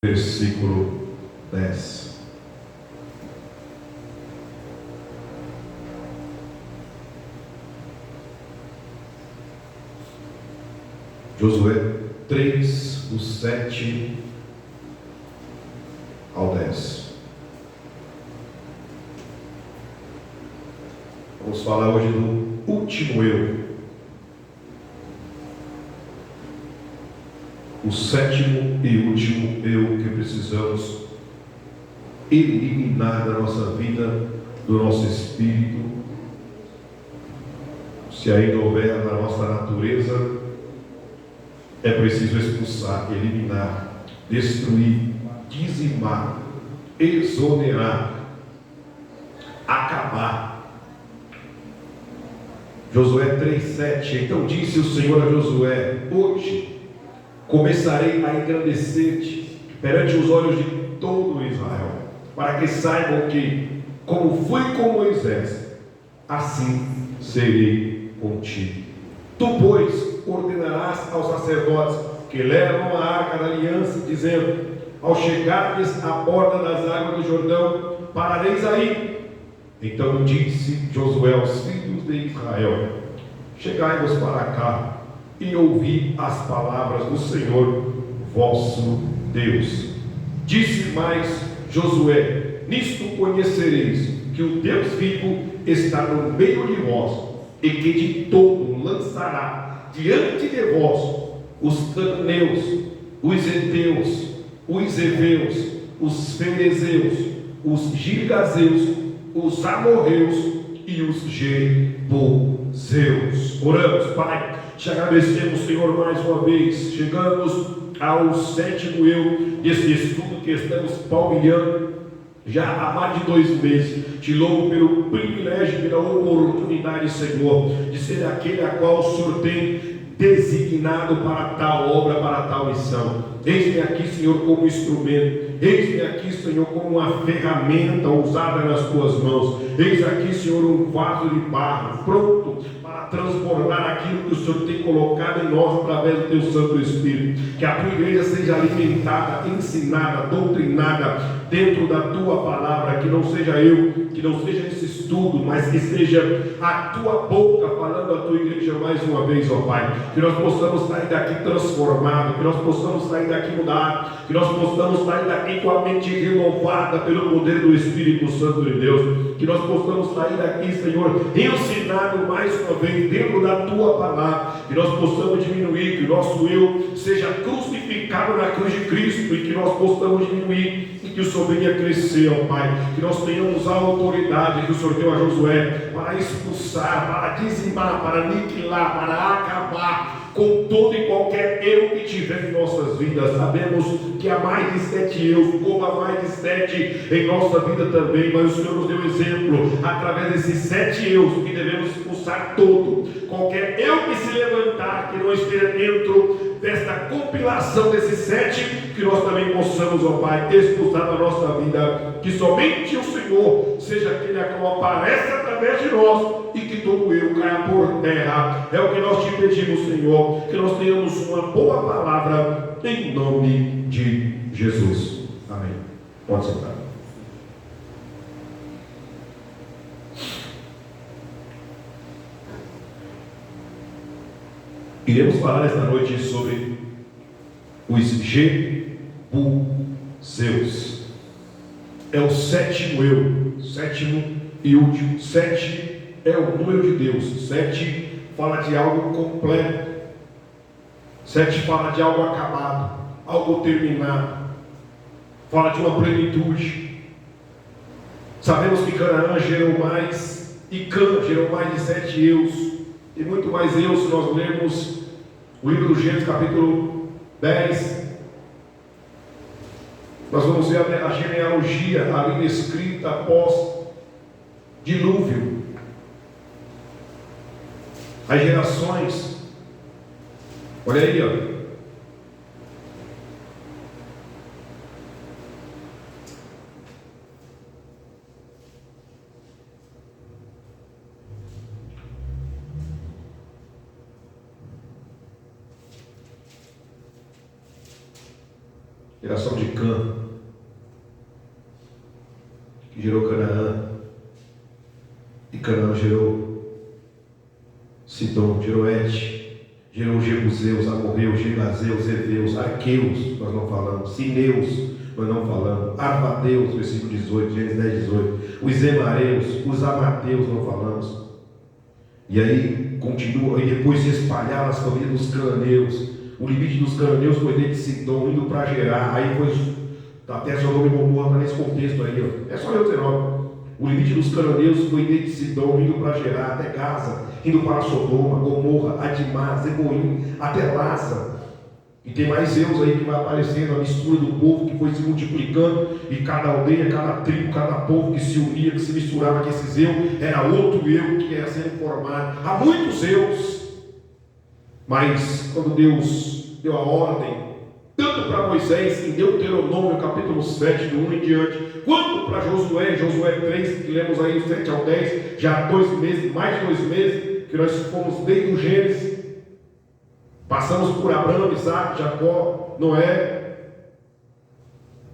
versículo 10. Josué 3, do 7 ao 10. Vamos falar hoje do último eu. O sétimo e último eu que precisamos eliminar da nossa vida, do nosso espírito. Se ainda houver na nossa natureza, é preciso expulsar, eliminar, destruir, dizimar, exonerar, acabar. Josué 3,7. Então disse o Senhor a Josué: hoje começarei a engrandecer-te perante os olhos de todo Israel, para que saibam que, como fui com Moisés, assim serei contigo. Tu, pois, ordenarás aos sacerdotes que levam a arca da aliança, dizendo: ao chegardes à borda das águas do Jordão, parareis aí. Então disse Josué aos filhos de Israel: chegai-vos para cá e ouvi as palavras do Senhor vosso Deus. Disse mais Josué: nisto conhecereis que o Deus vivo está no meio de vós, e que de todo lançará diante de vós os cananeus, os heteus, os heveus, os ferezeus, os girgazeus, os amorreus e os jebuseus. Oramos. Pai, te agradecemos, Senhor, mais uma vez. Chegamos ao sétimo eu desse estudo que estamos palmilhando já há mais de 2 meses. Te louvo pelo privilégio, pela oportunidade, Senhor, de ser aquele a qual o Senhor tem designado para tal obra, para tal missão. Eis-me aqui, Senhor, como instrumento. Eis-me aqui, Senhor, como uma ferramenta usada nas tuas mãos. Eis aqui, Senhor, um vaso de barro, pronto para transformar aquilo que o Senhor tem colocado em nós através do teu Santo Espírito. Que a tua igreja seja alimentada, ensinada, doutrinada dentro da tua palavra. Que não seja eu, que não seja esse estudo, mas que seja a tua boca falando à tua igreja mais uma vez, ó Pai. Que nós possamos sair daqui transformados, que nós possamos sair daqui mudados, que nós possamos sair daqui com a mente renovada pelo poder do Espírito Santo de Deus. Que nós possamos sair daqui, Senhor, ensinado mais uma vez dentro da tua palavra. Que nós possamos diminuir, que o nosso eu seja crucificado na cruz de Cristo, e que nós possamos diminuir e que o Senhor venha crescer, ó Pai. Que nós tenhamos a autoridade que o Senhor deu a Josué para expulsar, para dizimar, para aniquilar, para acabar com todo e qualquer eu que tiver em nossas vidas. Sabemos que há mais de 7 eu, como há mais de 7 em nossa vida também, mas o Senhor nos deu exemplo, através desses 7 eus, que devemos expulsar todo, qualquer eu que se levantar, que não esteja dentro desta compilação desses 7, que nós também possamos, ó Pai, expulsar da nossa vida, que somente o Senhor seja aquele a qual aparece através de nós, e que todo eu caia por terra. É o que nós te pedimos, Senhor, que nós tenhamos uma boa palavra, em nome de Jesus. Amém. Pode sentar. Iremos falar esta noite sobre os jebuseus. É o sétimo eu, sétimo e último. 7 é o número de Deus. 7 fala de algo completo. 7 fala de algo acabado, algo terminado. Fala de uma plenitude. Sabemos que Canaã gerou mais, e Cã gerou mais de 7 eus. E muito mais eu, se nós lermos o livro do Gênesis, capítulo 10, nós vamos ver a genealogia ali descrita após dilúvio. As gerações, olha aí, ó. geração de Cã, que gerou Canaã, e Canaã gerou Sidom, gerou Et, gerou Jebuseus, Amorreus, Gigazeus, Eveus, Arqueus, nós não falamos, Sineus, nós não falamos, Arvadeus, versículo 18, Gênesis 10, 18, os Emareus, os Amateus, não falamos. E aí continua, e depois se espalharam as famílias dos cananeus. O limite dos cananeus foi desde Sidom, indo para Gerar, aí foi até Sodoma e Gomorra, está nesse contexto aí, ó. É só eu dizer, ó. O limite dos cananeus foi desde Sidom, indo para Gerar, até Gaza, indo para Sodoma, Gomorra, Adimá, Zeboim, até Laza. E tem mais Zeus aí que vai aparecendo, a mistura do povo que foi se multiplicando, e cada aldeia, cada tribo, cada povo que se unia, que se misturava, que esse Zeus era outro eu que ia sendo formado. Há muitos Zeus, mas quando Deus deu a ordem, tanto para Moisés, em Deuteronômio, capítulo 7, do 1 em diante, quanto para Josué, Josué 3, que lemos aí do 7 ao 10, já há 2 meses, mais de 2 meses, que nós fomos desde o Gênesis, passamos por Abraão, Isaac, Jacó, Noé,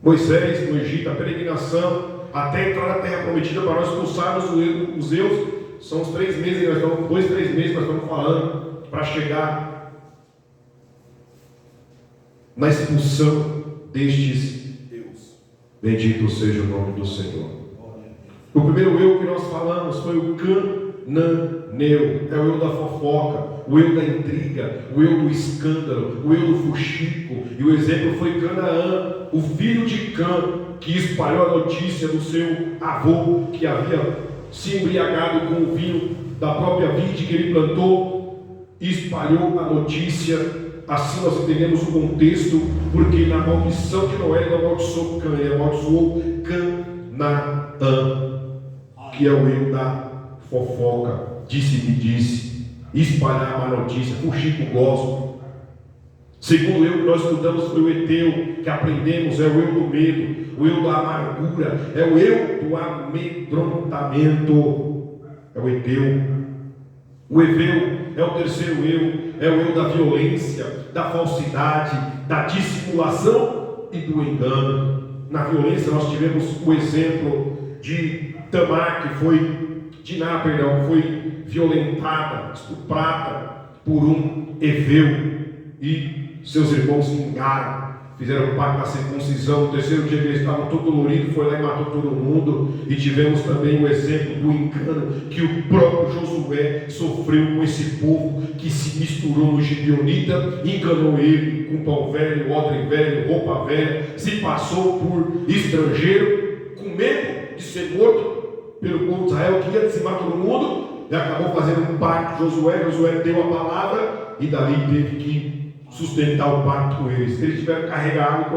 Moisés no Egito, a peregrinação, até entrar na terra prometida para nós expulsarmos os Zeus. São os 3 meses, nós estamos, 2, 3 meses nós estamos falando, para chegar na expulsão destes Deus. Bendito seja o nome do Senhor. O primeiro eu que nós falamos foi o cananeu, é o eu da fofoca, o eu da intriga, o eu do escândalo, o eu do fuxico. E o exemplo foi Canaã, o filho de Cã, que espalhou a notícia do seu avô, que havia se embriagado com o vinho da própria vide que ele plantou, e espalhou a notícia. Assim nós entendemos o contexto, porque na maldição de Noé ele não amaldiçoou Cã, ele amaldiçoou Canaã, que é o eu da fofoca, disse-me disse, espalhar a má notícia, fuxico gosto. Segundo eu que nós estudamos foi o Eteu, que aprendemos, é o eu do medo, o eu da amargura, é o eu do amedrontamento, é o Eteu. O Eveu é o terceiro eu, é o eu da violência, da falsidade, da dissimulação e do engano. Na violência nós tivemos o exemplo de Tamar, que foi violentada, estuprada por um Eveu, e seus irmãos vingaram, fizeram parte da circuncisão. No terceiro dia que eles estavam todo doloridos, foi lá e matou todo mundo. E tivemos também o exemplo do engano que o próprio Josué sofreu com esse povo que se misturou no gibeonita, enganou ele com pão velho, odre velho, roupa velha, se passou por estrangeiro, com medo de ser morto pelo povo de Israel, que ia dizimar todo mundo, e acabou fazendo um pacto. Josué deu a palavra, e dali teve que sustentar o pacto com eles. Eles tiveram que carregar água e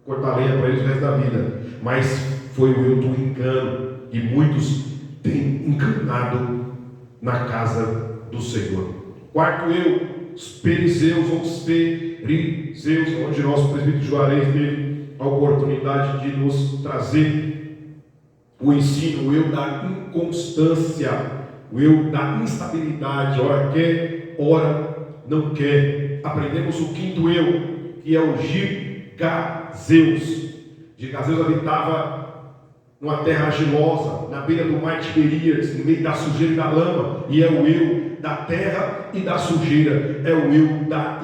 cortar lenha para eles o resto da vida. Mas foi o eu do engano, e muitos têm enganado na casa do Senhor. Quarto eu, os perizeus ou os fariseus, onde nosso presbítero Juarez teve a oportunidade de nos trazer o ensino, o eu da inconstância, o eu da instabilidade, ora quer, ora não quer. Aprendemos o quinto eu, que é o Gigazeus. Gigazeus habitava numa terra argilosa, na beira do mar Tiberíades, no meio da sujeira e da lama, e é o eu da terra e da sujeira, é o eu da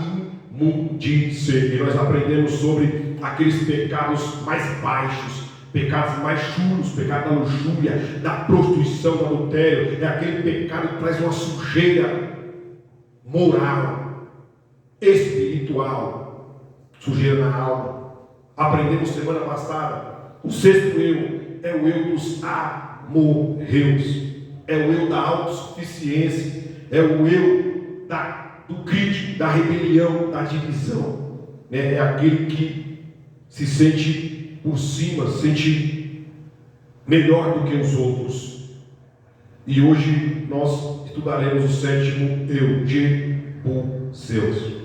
imundícia. E nós aprendemos sobre aqueles pecados mais baixos, pecados mais chulos, pecado da luxúria, da prostituição, do adultério. É aquele pecado que traz uma sujeira moral, espiritual, sujeira na alma. Aprendemos semana passada, o sexto eu é o eu dos amorreus, é o eu da autossuficiência, é o eu do crítico, da rebelião, da divisão, né? É aquele que se sente por cima, se sente melhor do que os outros. E hoje nós estudaremos o sétimo eu, Jebuseus.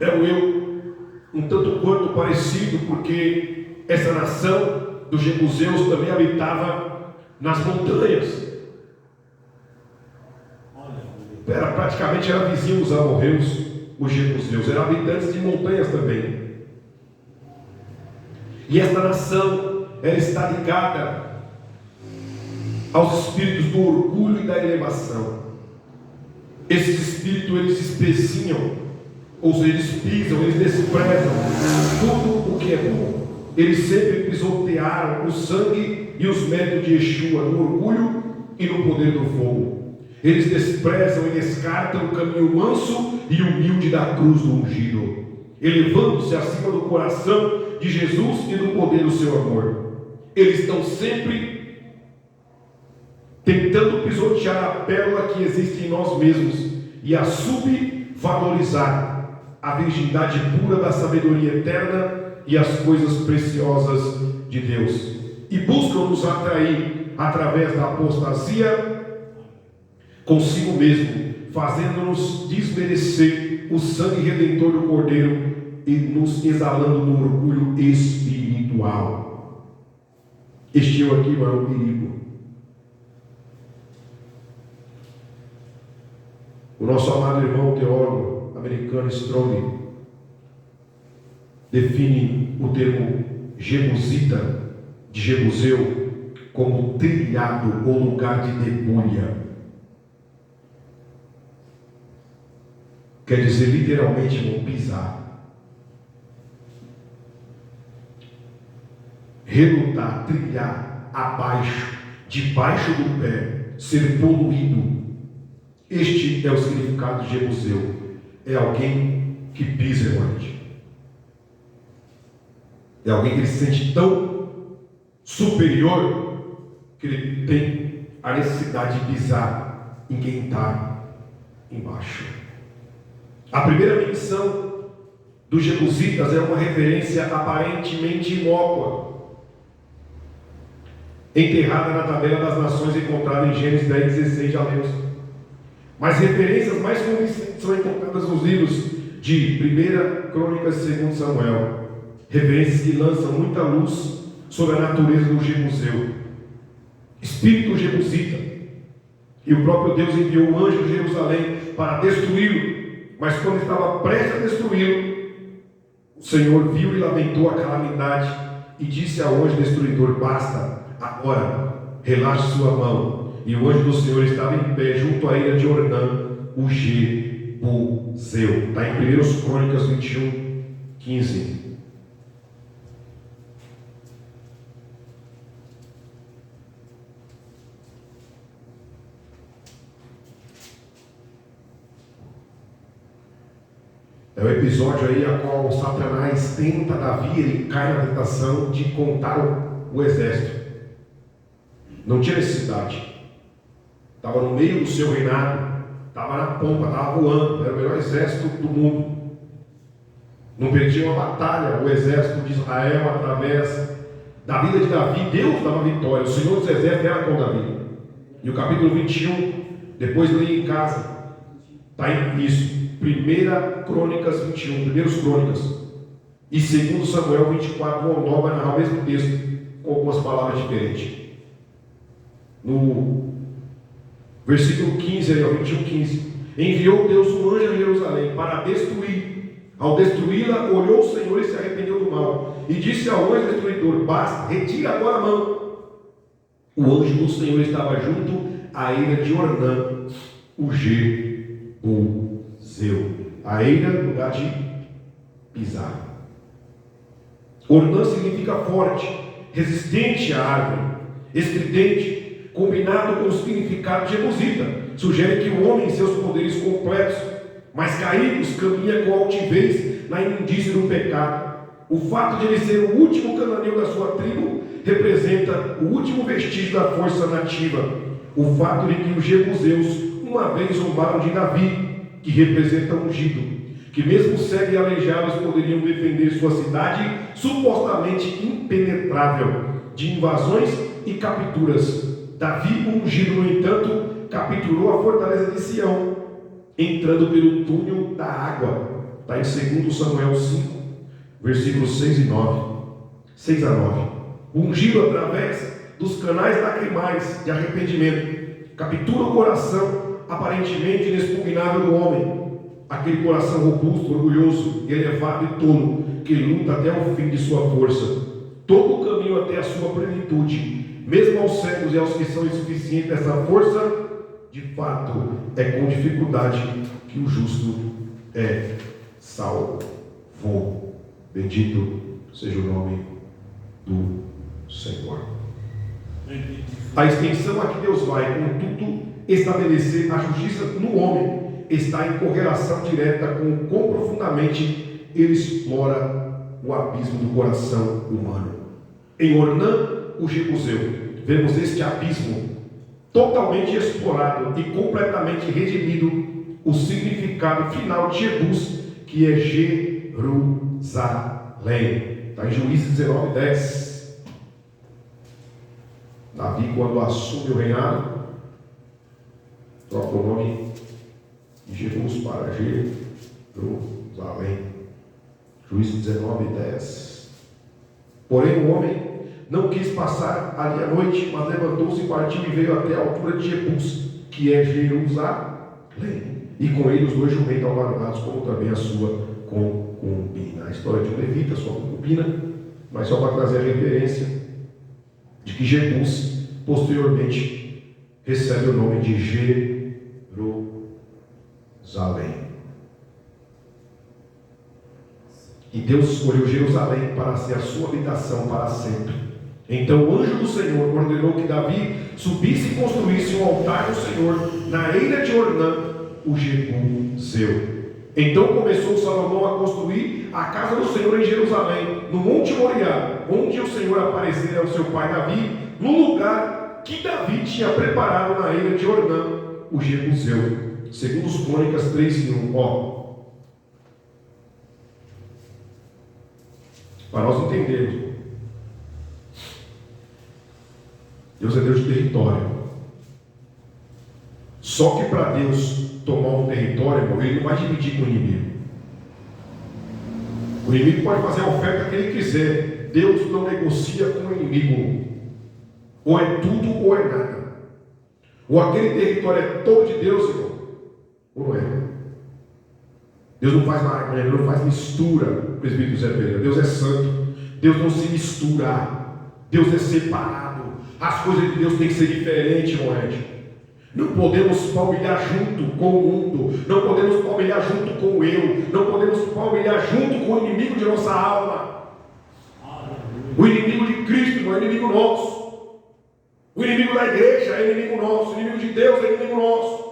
É o eu um tanto quanto parecido, porque essa nação dos Jebuseus também habitava nas montanhas. Praticamente era vizinho dos amorreus, os Jebuseus, eram habitantes de montanhas também. E esta nação, ela está ligada aos espíritos do orgulho e da elevação. Esses espíritos, eles espezinham, ou seja, eles pisam, eles desprezam tudo o que é bom. Eles sempre pisotearam o sangue e os méritos de Yeshua no orgulho e no poder do fogo. Eles desprezam e descartam o caminho manso e humilde da cruz do ungido, elevando-se acima do coração de Jesus e do poder do seu amor. Eles estão sempre tentando pisotear a pérola que existe em nós mesmos e a subvalorizar a virgindade pura da sabedoria eterna e as coisas preciosas de Deus, e buscam nos atrair através da apostasia consigo mesmo, fazendo-nos desmerecer o sangue redentor do Cordeiro e nos exalando no orgulho espiritual. Este eu aqui é o perigo. O nosso amado irmão teólogo americano Strong define o termo jebusita, de Jebuseu, como trilhado ou lugar de debulha. Quer dizer, literalmente, vão pisar, relutar, trilhar abaixo, debaixo do pé, ser poluído. Este é o significado de Jebuseu. É alguém que pisa, irmãos. É alguém que ele se sente tão superior que ele tem a necessidade de pisar em quem está embaixo. A primeira menção dos Jebusitas é uma referência aparentemente inócua, enterrada na tabela das nações encontrada em Gênesis 10:16, já lemos. Mas referências mais convincentes são encontradas nos livros de 1 Crônicas e 2 Samuel. Referências que lançam muita luz sobre a natureza do Jebuseu, espírito jebusita. E o próprio Deus enviou o anjo de Jerusalém para destruí-lo. Mas quando estava prestes a destruí-lo, o Senhor viu e lamentou a calamidade e disse ao anjo destruidor: basta, agora, relaxe sua mão. E o anjo do Senhor estava em pé junto à ilha de Ornã, o Jebuseu. Está em 1 Crônicas 21:15. É o episódio aí a qual Satanás tenta Davi, ele cai na tentação de contar o exército. Não tinha necessidade. Estava no meio do seu reinado, estava na pompa, estava voando, era o melhor exército do mundo. Não perdia uma batalha o exército de Israel através da vida de Davi. Deus dava vitória, o Senhor dos exércitos era com Davi. E o capítulo 21, depois leia em casa, está em isso. 1 Crônicas 21, primeiros Crônicas, e 2 Samuel 24, o Nó vai narrar o mesmo texto, com algumas palavras diferentes. No versículo 15, aí, 21:15, enviou Deus um anjo a Jerusalém para destruir. Ao destruí-la, olhou o Senhor e se arrependeu do mal, e disse ao anjo destruidor: basta, retira agora a mão. O anjo do Senhor estava junto à ilha de Ornã, o Jebuseu. A eira, lugar de pisar. Ornã significa forte, resistente à árvore, estridente, combinado com o significado de jebusita. Sugere que o homem em seus poderes completos, mas caídos, caminha com altivez na imundície do pecado. O fato de ele ser o último cananeu da sua tribo representa o último vestígio da força nativa. O fato de que os jebuseus uma vez zombaram de Davi, que representa o ungido, que mesmo cegos e aleijados poderiam defender sua cidade supostamente impenetrável de invasões e capturas. Davi, o ungido, no entanto, capturou a fortaleza de Sião, entrando pelo túnel da água. Está em 2 Samuel 5, versículos 6 a 9. O ungido, através dos canais lacrimais de arrependimento, captura o coração aparentemente inexpugnável do homem, aquele coração robusto, orgulhoso, elevado e tolo, que luta até o fim de sua força. todo o caminho até a sua plenitude, mesmo aos cegos e aos que são insuficientes dessa força, de fato, é com dificuldade que o justo é salvo. Bendito seja o nome do Senhor. A extensão a que Deus vai, contudo, estabelecer a justiça no homem, está em correlação direta com o quão profundamente ele explora o abismo do coração humano. Em Ornã, o Jebuseu, vemos este abismo totalmente explorado e completamente redimido, o significado final de Jebus, que é Jerusalém. Está em Juízes 19:10. Davi, quando assume o reinado, troca o nome de Jebus para Jerusalém. Juízes 19:10. Porém o homem não quis passar ali a noite, mas levantou-se e partiu e veio até a altura de Jebus, que é Jerusalém, e com ele os 2 jumentos alvardados, como também a sua concubina. A história de um levita, sua concubina, mas só para trazer a referência de que Jebus posteriormente recebe o nome de Jerusalém. E Deus escolheu Jerusalém para ser a sua habitação para sempre. Então o anjo do Senhor ordenou que Davi subisse e construísse um altar do Senhor na eira de Ornã, o Jebuseu. Então começou Salomão a construir a casa do Senhor em Jerusalém, no Monte Moriá, onde o Senhor aparecera ao seu pai Davi, no lugar que Davi tinha preparado na eira de Ornã, o Jebuseu. Segundo os Crônicas 3:1. Para nós entendermos, Deus é Deus de território. Só que para Deus tomar um território, irmão, Ele não vai dividir com o inimigo. O inimigo pode fazer a oferta que ele quiser. Deus não negocia com o inimigo. Ou é tudo ou é nada. Ou aquele território é todo de Deus, irmão, ou não é. Deus não faz nada, Ele não faz mistura, presbítero Zé Pereira. Deus é santo. Deus não se mistura. Deus é separado. As coisas de Deus têm que ser diferentes, Moed. Não podemos palmilhar junto com o mundo. Não podemos palmilhar junto com o eu. Não podemos palmilhar junto com o inimigo de nossa alma. O inimigo de Cristo não é inimigo nosso. O inimigo da igreja é inimigo nosso. O inimigo de Deus é inimigo nosso.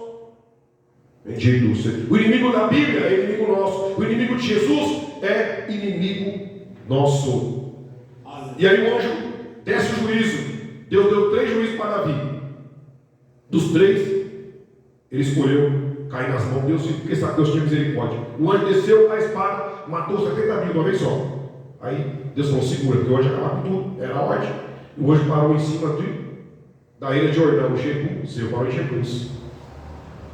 Bendito seja. O inimigo da Bíblia é inimigo nosso. O inimigo de Jesus é inimigo nosso. E aí o anjo desce o juízo. Deus deu 3 juízos para Davi. Dos 3, ele escolheu cair nas mãos de Deus, porque sabe que Deus tinha misericórdia. O anjo desceu a espada, matou 70 mil de uma vez só. Aí Deus falou: segura, porque o anjo ia acabar com tudo. Era a ordem. O anjo parou em cima da ilha de Jordão, o Jebuseu, parou em Jebus.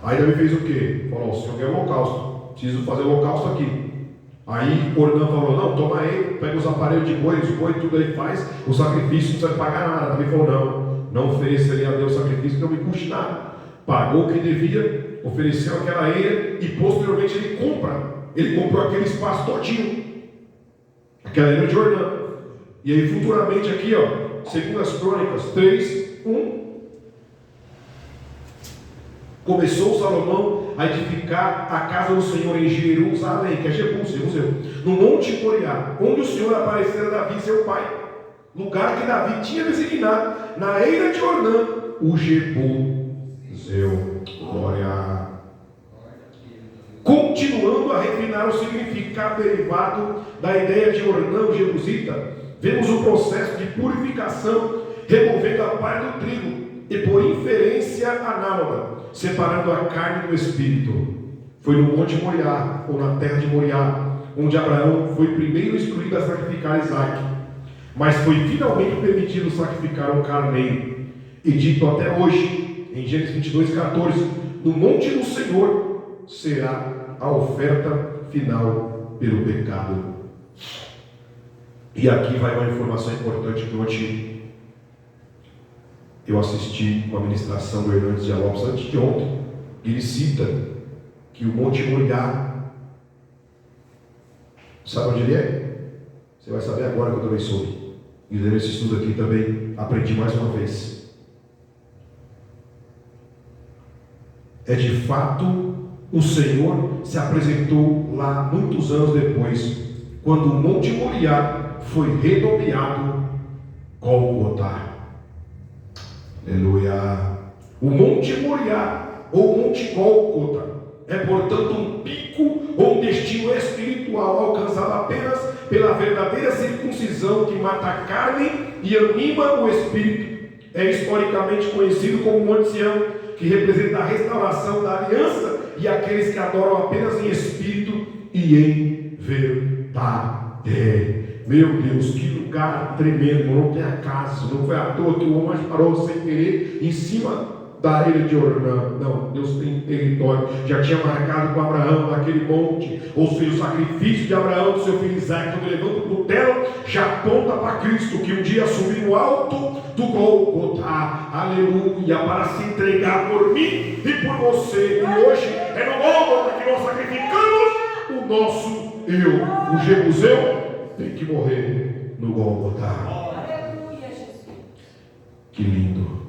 Aí Davi fez o quê? Falou: o Senhor quer holocausto, preciso fazer holocausto aqui. Aí Ornã falou: não, toma aí, pega os aparelhos de boi, os boi, tudo aí faz, o sacrifício não precisa pagar nada. Davi falou: não ofereceria a Deus sacrifício que não me custe nada. Pagou o que devia, ofereceu aquela eira e posteriormente ele comprou aquele espaço todinho, aquela eira de Ornã. E aí futuramente aqui, segundo as Crônicas 3:1, começou Salomão a edificar a casa do Senhor em Jerusalém, que é Jebuseu, no Monte Moriá, onde o Senhor aparecera a Davi, seu pai, lugar que Davi tinha designado, na eira de Ornã, o Jebuseu. Glória. Continuando a refinar o significado derivado da ideia de Ornã, o Jebusita, vemos o processo de purificação, removendo a palha do trigo, e por inferência análoga, separando a carne do espírito. Foi no Monte Moriá, ou na terra de Moriá, onde Abraão foi primeiro instruído a sacrificar Isaque, mas foi finalmente permitido sacrificar um carneiro. E dito até hoje, em Gênesis 22:14, no monte do Senhor será a oferta final pelo pecado. E aqui vai uma informação importante que eu assisti uma ministração do Hernandes de Lopes antes de ontem. Ele cita que o Monte Moriá, sabe onde ele é? Você vai saber agora que eu também soube. E lendo esse estudo aqui também aprendi mais uma vez. É de fato o Senhor se apresentou lá muitos anos depois, quando o Monte Moriá foi renomeado Gólgota. Aleluia. O Monte Moriá, ou Monte Gólgota, é portanto um pico ou um destino espiritual alcançado apenas pela verdadeira circuncisão que mata a carne e anima o espírito. É historicamente conhecido como Monte Sião, que representa a restauração da aliança e aqueles que adoram apenas em espírito e em verdade. Meu Deus, que lugar tremendo, não tem acaso, não foi à toa que o homem parou sem querer em cima da ilha de Ornã. Não, Deus tem território, já tinha marcado com Abraão naquele monte, ou seja, o sacrifício de Abraão do seu filho Isaac, quando levanta o cutelo, já aponta para Cristo, que um dia subiu no alto do Gólgota, aleluia, para se entregar por mim e por você. E hoje é no Gólgota que nós sacrificamos o nosso eu. O jebuseu tem que morrer no Gólgota. Aleluia, Jesus. Que lindo.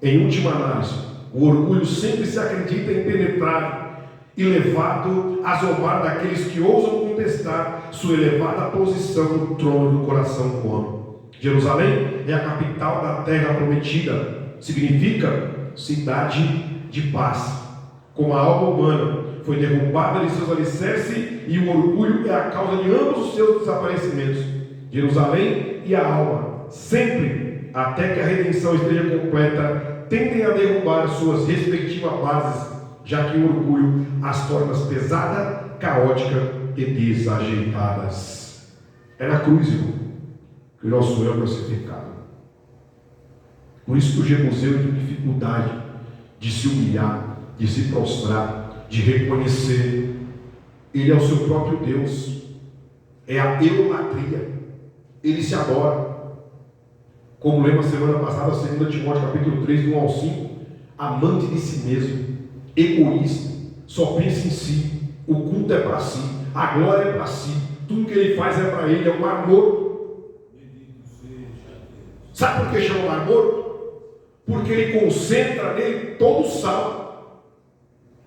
Em última análise, o orgulho sempre se acredita impenetrável e levado a zombar daqueles que ousam contestar sua elevada posição no trono do coração humano. Jerusalém é a capital da terra prometida, significa cidade de paz. Como a alma humana foi derrubada de seus alicerces e o orgulho é a causa de ambos os seus desaparecimentos. Jerusalém e a alma, sempre, até que a redenção esteja completa, tendem a derrubar suas respectivas bases, já que o orgulho as torna pesadas, caóticas e desajeitadas. É na cruz, irmão, que o nosso eu é crucificado. Por isso que o jebuseu tem dificuldade de se humilhar, de se prostrar, de reconhecer. Ele é o seu próprio Deus. É a eulatria. Ele se adora. Como lemos semana passada, 2 Timóteo capítulo 3, do 1 ao 5, amante de si mesmo, egoísta, só pensa em si, o culto é para si, a glória é para si, tudo que ele faz é para ele, é um mar morto. Sabe por que chama mar morto? Porque ele concentra nele todo o sal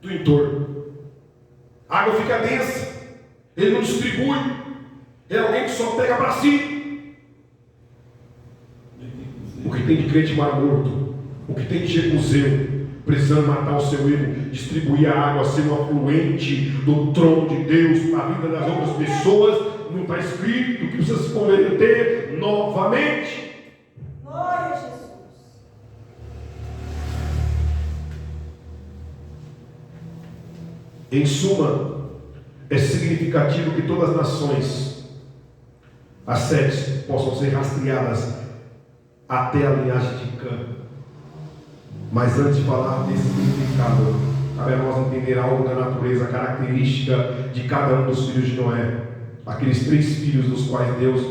do entorno. A água fica densa, ele não distribui, é alguém que só pega para si. O que tem de crente mar morto, o que tem de jebuseu, precisando matar o seu ego, distribuir a água, ser um afluente do trono de Deus na vida das outras pessoas, não está escrito que precisa se converter novamente. Glória a Jesus. Em suma, é significativo que todas as nações, as 7, possam ser rastreadas até a linhagem de Cã. Mas antes de falar desse significado, cabe a nós entender algo da natureza característica de cada um dos filhos de Noé, aqueles 3 filhos dos quais Deus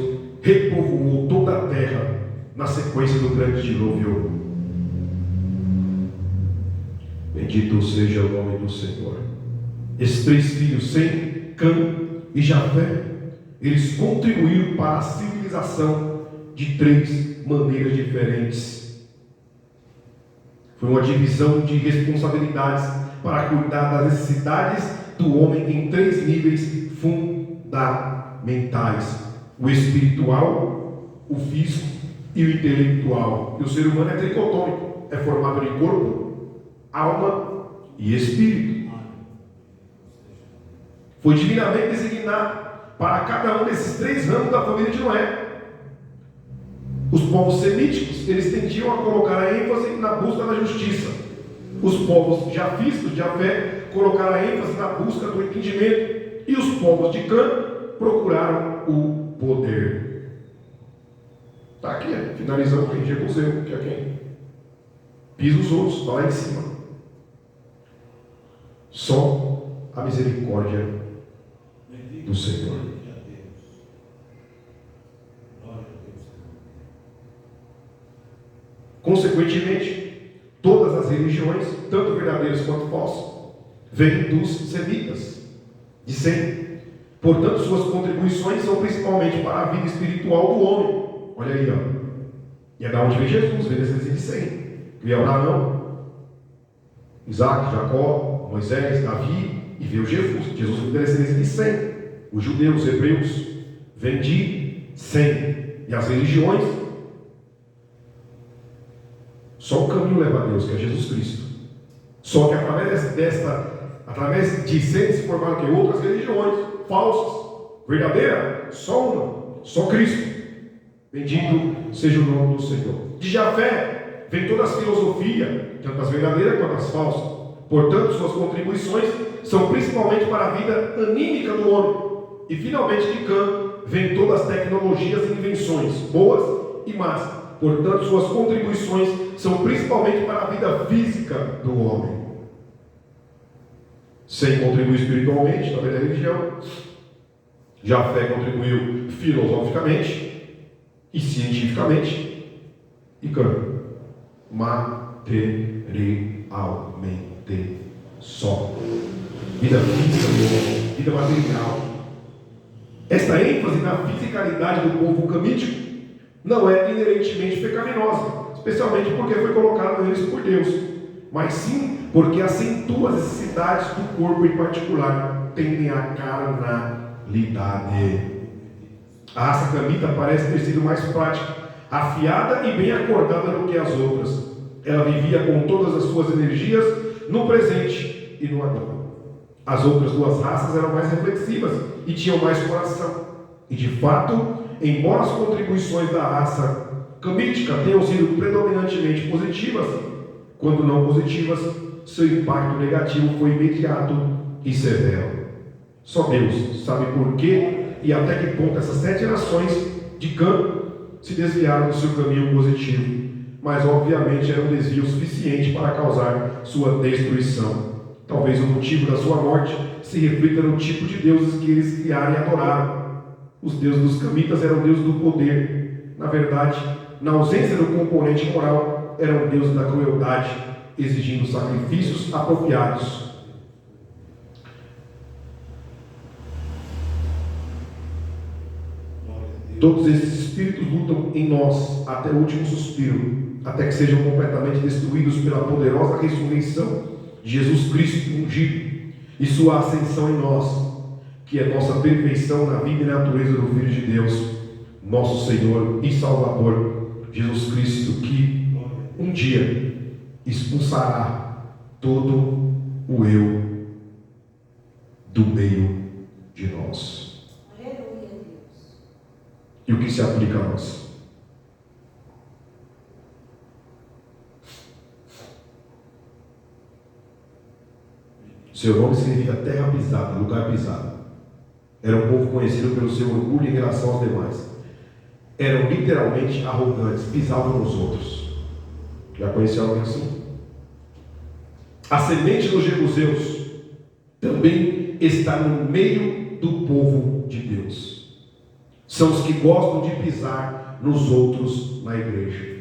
repovoou toda a terra na sequência do grande dilúvio. Bendito seja o nome do Senhor. Esses 3 filhos, Sem, Cã e Jafé, eles contribuíram para a civilização de 3 maneiras diferentes. Foi uma divisão de responsabilidades para cuidar das necessidades do homem em 3 níveis fundamentais: o espiritual, o físico e o intelectual. E o ser humano é tricotômico, é formado de corpo, alma e espírito. Foi divinamente designado para cada um desses 3 ramos da família de Noé. Os povos semíticos, eles tendiam a colocar a ênfase na busca da justiça. Os povos jafistas, de Jafé, colocaram a ênfase na busca do entendimento. E os povos de Cã procuraram o poder. Está aqui, finalizando com Jebuseu, que é quem pisa os outros, está lá em cima. Só a misericórdia do Senhor. Consequentemente, todas as religiões, tanto verdadeiras quanto falsas, vêm dos semitas, de Sem. Portanto, suas contribuições são principalmente para a vida espiritual do homem. Olha aí, ó. E é da onde vem Jesus, vem descendência de Sem. Veio Abraão, Isaac, Jacó, Moisés, Davi, e veio Jesus. Jesus veio da descendência de Sem. Os judeus, os hebreus, vêm de Sem. E as religiões, só um caminho leva a Deus, que é Jesus Cristo. Só que através de Sem se formaram que outras religiões falsas. Verdadeira, só uma, só Cristo. Bendito seja o nome do Senhor. De Jafé vem toda a filosofia, tanto as verdadeiras quanto as falsas. Portanto, suas contribuições são principalmente para a vida anímica do homem. E finalmente de Cã vem todas as tecnologias e invenções, boas e más. Portanto, suas contribuições são principalmente para a vida física do homem. Sem contribuir espiritualmente, através da religião. Jafé contribuiu filosoficamente e cientificamente, e Cã materialmente só. Vida física do homem, vida material. Esta ênfase na fisicalidade do povo camítico não é inerentemente pecaminosa, especialmente porque foi colocado neles por Deus, mas sim porque acentua as necessidades do corpo em particular, tendem à carnalidade. A raça camita parece ter sido mais prática, afiada e bem acordada do que as outras. Ela vivia com todas as suas energias no presente e no agora. As outras duas raças eram mais reflexivas e tinham mais coração. E de fato, embora as contribuições da raça camítica tenham sido predominantemente positivas, quando não positivas, seu impacto negativo foi imediato e severo. Só Deus sabe por quê e até que ponto essas 7 nações de Cã se desviaram do seu caminho positivo, mas obviamente era um desvio suficiente para causar sua destruição. Talvez o motivo da sua morte se reflita no tipo de deuses que eles criaram e adoraram. Os deuses dos camitas eram deuses do poder. Na verdade, na ausência do componente moral, eram deuses da crueldade, exigindo sacrifícios apropriados. Todos esses espíritos lutam em nós até o último suspiro, até que sejam completamente destruídos pela poderosa ressurreição de Jesus Cristo ungido e sua ascensão em nós, que é nossa perfeição na vida e natureza do Filho de Deus, nosso Senhor e Salvador, Jesus Cristo, que um dia expulsará todo o eu do meio de nós. E o que se aplica a nós? Seu nome significa terra pisada, lugar pisado. Era um povo conhecido pelo seu orgulho em relação aos demais. Eram literalmente arrogantes, pisavam nos outros. Já conheceu alguém assim? A semente dos jebuseus também está no meio do povo de Deus. São os que gostam de pisar nos outros na igreja.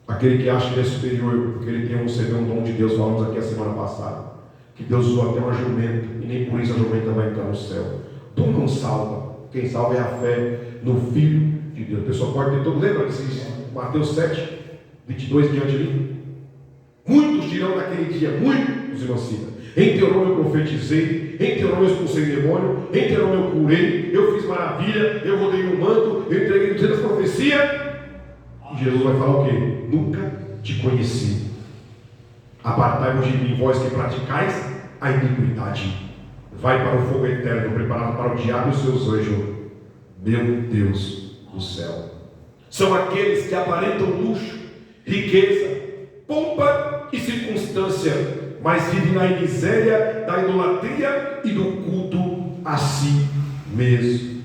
Aquele que acha que ele é superior, porque ele tem um dom de Deus, falamos aqui a semana passada, que Deus usou até uma jumenta, e nem por isso a jumenta vai entrar no céu. O dom não salva, quem salva é a fé no Filho de Deus. A pessoa pode ter todo, lembra de Mateus 7, 22 diante ali? Muitos dirão naquele dia, muitos, irmãos, em teu nome eu profetizei, em teu nome eu expulsei demônio, em teu nome eu curei, eu fiz maravilha, eu rodei no manto, eu entreguei no centro da profecia. E Jesus vai falar o quê? Nunca te conheci. Apartai-vos de mim, vós que praticais a iniquidade. Vai para o fogo eterno, preparado para o diabo e os seus anjos. Meu Deus do céu. São aqueles que aparentam luxo, riqueza, pompa e circunstância, mas vivem na miséria da idolatria e do culto a si mesmo.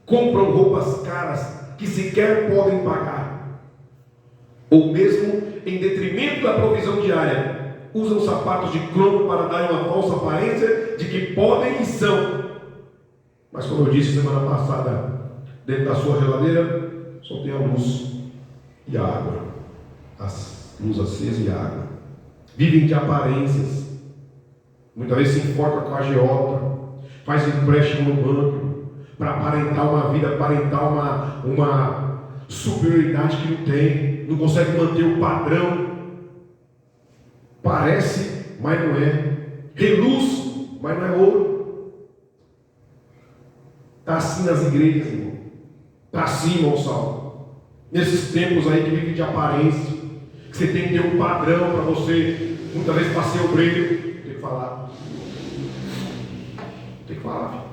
Compram roupas caras que sequer podem pagar, ou mesmo em detrimento da provisão diária, usam sapatos de cromo para dar uma falsa aparência de que podem e são. Mas como eu disse semana passada, dentro da sua geladeira só tem a luz e a água, a luz acesa e a água. Vivem de aparências, muitas vezes se enforca com a agiota, faz empréstimo no banco, para aparentar uma vida, aparentar uma superioridade que não tem, não consegue manter o padrão. Parece, mas não é. Reluz, mas não é ouro. Está assim nas igrejas, irmão. Está assim, irmão Saulo. Nesses tempos aí que vivem de aparência, que você tem que ter um padrão para você, muitas vezes para ser obreiro. Tem que falar. Tem que falar, filho.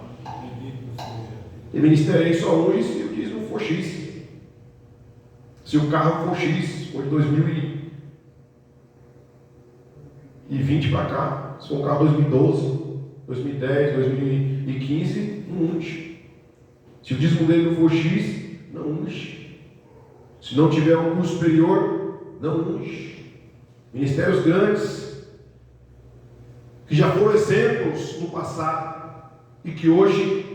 Tem ministério aí só hoje se o dízimo for X. Se o carro for X, foi de 2020 para cá. Se for um carro 2012, 2010, 2015, não unge. Se o dízimo dele não for X, não unge. Se não tiver um curso superior, não unge. Ministérios grandes, que já foram exemplos no passado, e que hoje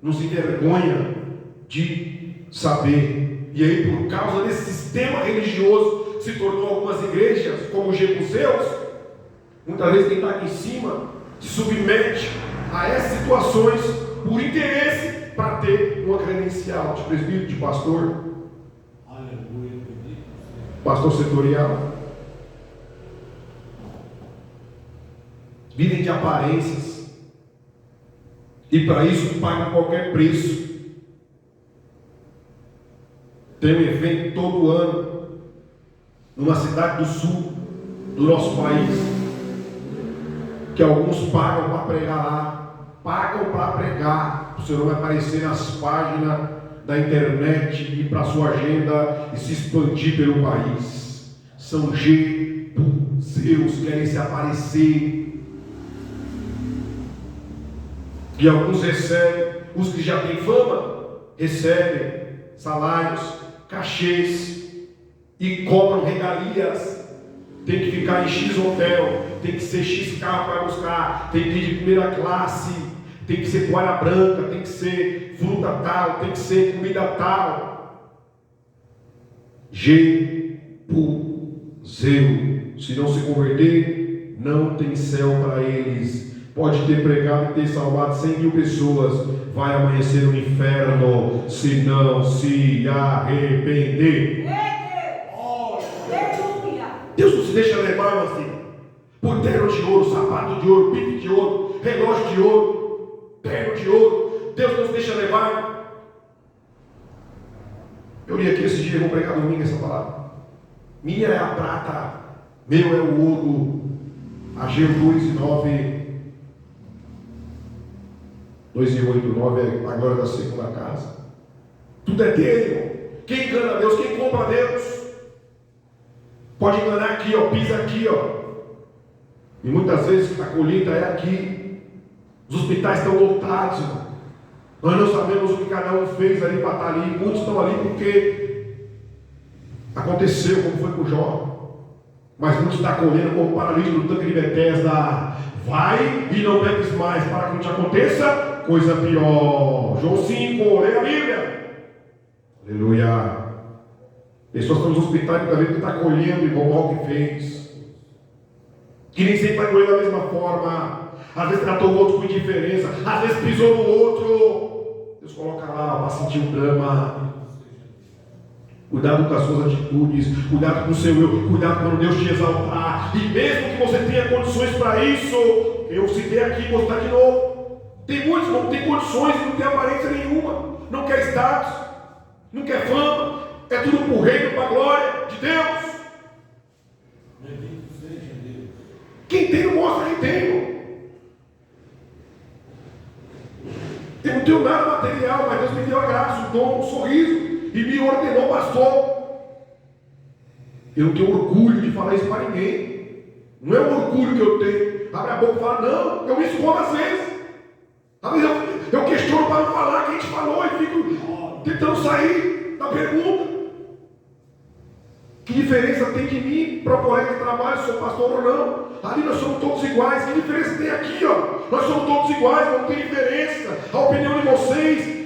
nos envergonha de saber. E aí, por causa desse sistema religioso, se tornou algumas igrejas, como os jebuseus. Muitas vezes quem está aqui em cima se submete a essas situações por interesse para ter uma credencial de presbítero, de pastor, pastor setorial. Vivem de aparências. E para isso pagam qualquer preço. Tem um evento todo ano, numa cidade do sul do nosso país, que alguns pagam para pregar lá. Pagam para pregar. O seu nome vai aparecer nas páginas da internet e para a sua agenda e se expandir pelo país. São jebuseus, querem se aparecer. E alguns recebem, os que já têm fama, recebem salários, cachês e cobram regalias. Tem que ficar em X hotel, tem que ser X carro para buscar, tem que ir de primeira classe, tem que ser toalha branca, tem que ser fruta tal, tem que ser comida tal. Jebuseu, se não se converter, não tem céu para eles. Pode ter pregado e ter salvado 100 mil pessoas, vai amanhecer no inferno se não se arrepender. Deus não se deixa levar, meu filho, por terno de ouro, sapato de ouro, pique de ouro, relógio de ouro, terno de ouro. Deus não se deixa levar. Eu li aqui esse dia, vou pregar domingo essa palavra. Minha é a prata, meu é o ouro. Ageu 2:9. 2:8-9 é a glória da segunda casa. Tudo é dele, irmão. Quem engana Deus, quem compra Deus, pode enganar aqui, ó, pisa aqui, ó. E muitas vezes a colheita é aqui. Os hospitais estão lotados, irmão. Nós não sabemos o que cada um fez ali para estar ali. Muitos estão ali porque aconteceu como foi com Jó. Mas muitos estão colhendo como o paralítico do tanque de Betesda. Vai e não bebes mais, para que não te aconteça coisa pior. João 5, leia a Bíblia. Aleluia. Pessoas estão nos hospitais muitas vezes que está colhendo igual o mal que fez. Que nem sempre vai colher da mesma forma. Às vezes tratou o outro com indiferença, às vezes pisou no outro. Deus coloca lá para sentir o drama. Cuidado com as suas atitudes, cuidado com o seu eu, cuidado quando Deus te exaltar. E mesmo que você tenha condições para isso, eu citei aqui, vou citar de novo. Tem muitos que não têm condições, não tem aparência nenhuma, não quer status, não quer fama, é tudo para o reino, para a glória de Deus. Quem tem não mostra quem tem, irmão. Eu não tenho nada material, mas Deus me deu a graça, o dom, um sorriso, e me ordenou pastor. Eu não tenho orgulho de falar isso para ninguém. Não é um orgulho que eu tenho. Abre a boca e fala, não, eu me escondo às vezes. Às vezes eu questiono para não falar que a gente falou e fico tentando sair da pergunta. Que diferença tem de mim para o colega de trabalho, se sou pastor ou não? Ali nós somos todos iguais. Que diferença tem aqui, ó? Nós somos todos iguais, não tem diferença. A opinião de vocês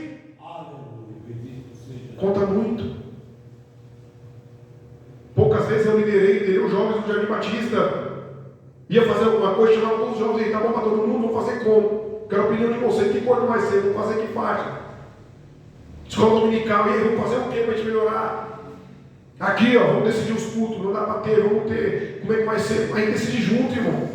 conta muito. Poucas vezes eu liderei os jovens do Jardim Batista. Ia fazer alguma coisa, chamava todos os jovens e tá bom para todo mundo, vou fazer como? Quero a opinião de vocês, que cor vai ser, vou fazer que faixa. Escola dominical, e aí, vamos fazer o que para a gente melhorar? Aqui, ó, vamos decidir os cultos, não dá para ter, vamos ter. Como é que vai ser? A gente decide junto, irmão.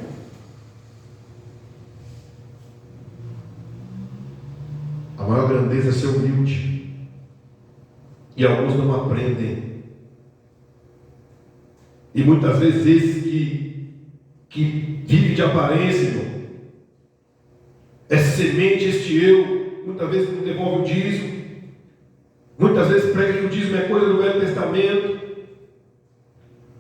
A maior grandeza é ser humilde. E alguns não aprendem. E muitas vezes esses que vivem de aparência, irmão, essa semente, este eu, muitas vezes não devolve o dízimo. Muitas vezes prega que o dízimo é coisa do Velho Testamento.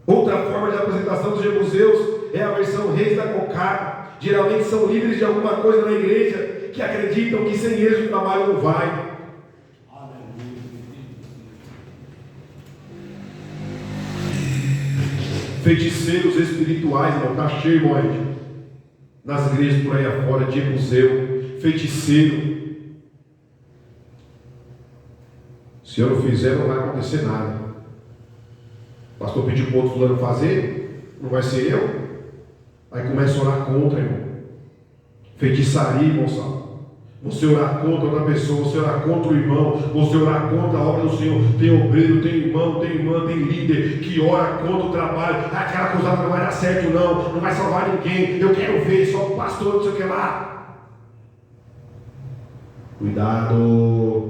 Outra forma de apresentação dos jebuseus é a versão Reis da Cocada. Geralmente são líderes de alguma coisa na igreja que acreditam que sem eles o trabalho não vai. Feiticeiros espirituais, irmão, está cheio, irmão, nas igrejas por aí afora, de museu, feiticeiro. Se eu não fizer, não vai acontecer nada. O pastor pediu para o outro fulano fazer, não vai ser eu. Aí começa a orar contra, irmão. Feitiçaria, irmão. Você orar contra outra pessoa, você orar contra o irmão, você orar contra a obra do Senhor. Tem obreiro, tem irmão, tem irmã, tem líder que ora contra o trabalho. Aquela cruzada não vai dar certo, não vai salvar ninguém. Eu quero ver só o pastor, não sei o que lá. Cuidado.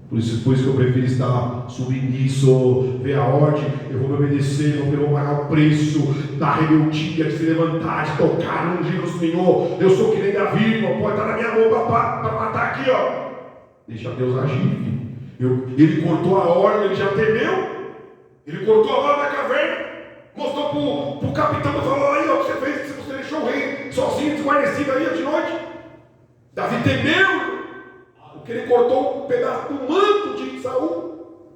Por isso que eu prefiro estar submisso, ver a ordem, eu vou me obedecer, eu vou pagar o preço da rebeldia de se levantar, de tocar no ungido do Senhor. Eu sou que nem Davi, irmão, pode estar na minha mão para matar aqui, ó. Deixa Deus agir, filho. Ele cortou a ordem, ele já temeu. Ele cortou a ordem da caverna, mostrou para o capitão e falou: aí, ó, o que você fez? Você deixou o rei sozinho, desguarnecido aí de noite. Davi temeu. Porque ele cortou um pedaço do manto de Saul.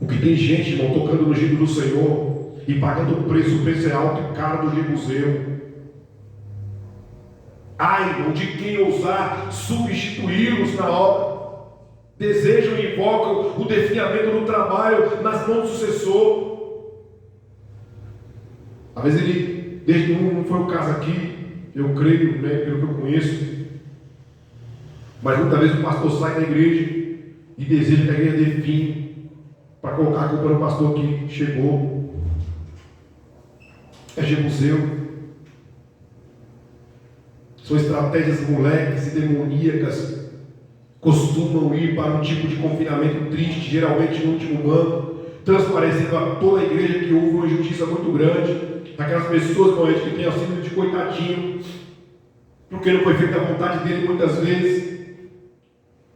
O que tem gente, irmão, tocando no ungido do Senhor e pagando o preço é alto e caro do jebuseu. Ai, irmão, de quem ousar substituí-los na obra. Desejam e invocam o definhamento do trabalho nas mãos do sucessor. Às vezes ele, desde não foi o caso aqui, eu creio, né, pelo que eu conheço. Mas muitas vezes o pastor sai da igreja e deseja que a igreja dê fim para colocar a culpa no pastor que chegou. É jebuseu. São estratégias moleques e demoníacas. Costumam ir para um tipo de confinamento triste, geralmente no último ano, transparecendo a toda a igreja que houve uma injustiça muito grande. Aquelas pessoas que têm a síndrome de coitadinho, porque não foi feita a vontade dele muitas vezes.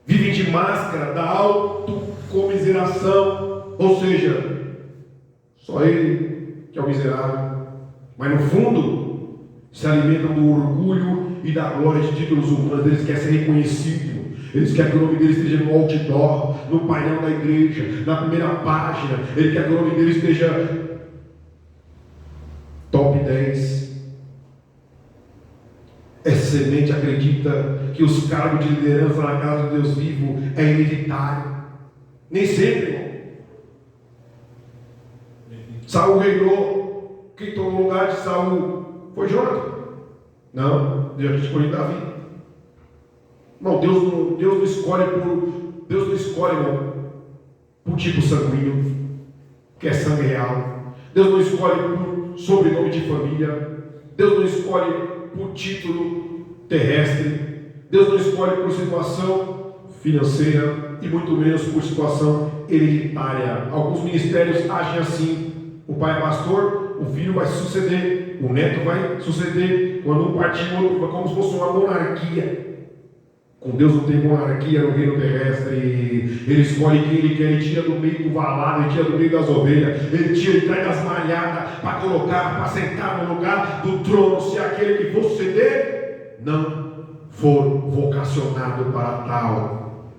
Vivem de máscara da autocomiseração, ou seja, só ele que é o miserável, mas no fundo se alimentam do orgulho e da glória de títulos humanos. Eles querem ser reconhecidos, eles querem que o nome deles esteja no outdoor, no painel da igreja, na primeira página. Ele quer que o nome deles esteja top 10. Essa semente acredita que os cargos de liderança na casa de Deus vivo é hereditário. Nem sempre, irmão. Saul reinou. Quem tomou o lugar de Saul foi Jonathan. Não, Deus escolheu Davi. Não, Deus não escolhe irmão, por tipo sanguíneo, que é sangue real. Deus não escolhe por sobrenome de família. Deus não escolhe por título terrestre. Deus não escolhe por situação financeira e muito menos por situação hereditária. Alguns ministérios agem assim: o pai é pastor, o filho vai suceder, o neto vai suceder. Quando um partir, o outro, como se fosse uma monarquia. Com Deus não tem monarquia no reino terrestre. Ele escolhe quem ele quer, ele tira do meio do valado, ele tira do meio das ovelhas, ele traz das malhadas para colocar, para sentar no lugar do trono, se aquele que for suceder não for vocacionado para tal.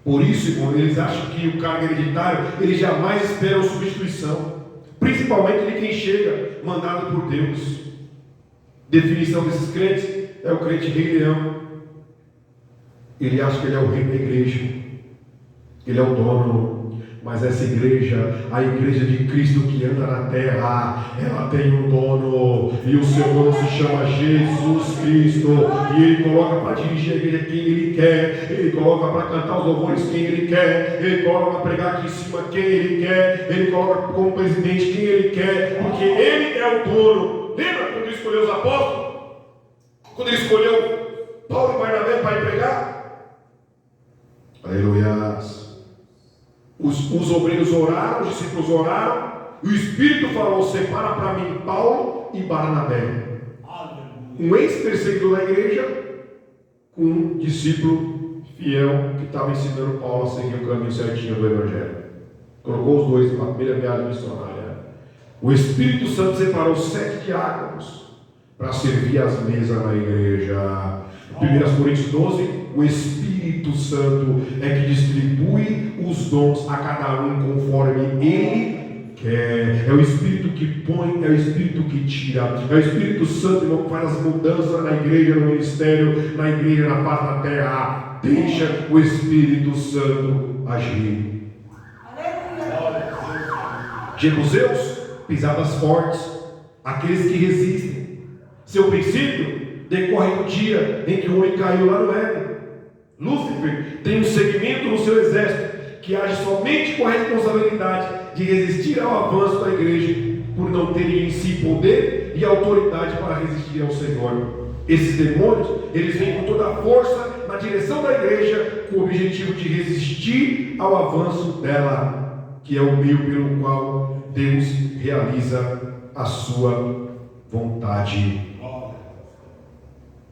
Por isso, irmão, eles acham que o cargo hereditário, eles jamais esperam substituição, principalmente de quem chega mandado por Deus. Definição desses crentes é o crente rei leão. Ele acha que ele é o rei da igreja, ele é o dono. Mas essa igreja, a igreja de Cristo que anda na terra, ela tem um dono, e o seu dono se chama Jesus Cristo, e ele coloca para dirigir a igreja quem ele quer, ele coloca para cantar os louvores quem ele quer, ele coloca para pregar aqui em cima quem ele quer, ele coloca como presidente quem ele quer, porque ele é o dono. Lembra quando ele escolheu os apóstolos? Quando ele escolheu Paulo e Barnabé para ir pregar? Aleluia. Os obreiros oraram, os discípulos oraram, e o Espírito falou: separa para mim Paulo e Barnabé. Um ex-perseguidor da igreja, com um discípulo fiel que estava ensinando Paulo a seguir o caminho certinho do Evangelho. Colocou os dois para a primeira viagem missionária. O Espírito Santo separou 7 diáconos para servir as mesas na igreja. 1 Coríntios 12, o Espírito Santo é que distribui os dons a cada um conforme ele quer. É o Espírito que põe, é o Espírito que tira. É o Espírito Santo que faz as mudanças na igreja, no ministério, na igreja, na paz da terra. Deixa o Espírito Santo agir. Jebuseus, pisadas fortes, aqueles que resistem. Seu princípio decorre do dia em que o homem caiu lá no Éden. Lúcifer tem um segmento no seu exército que age somente com a responsabilidade de resistir ao avanço da igreja, por não terem em si poder e autoridade para resistir ao Senhor. Esses demônios, eles vêm com toda a força na direção da igreja, com o objetivo de resistir ao avanço dela, que é o meio pelo qual Deus realiza a sua vontade.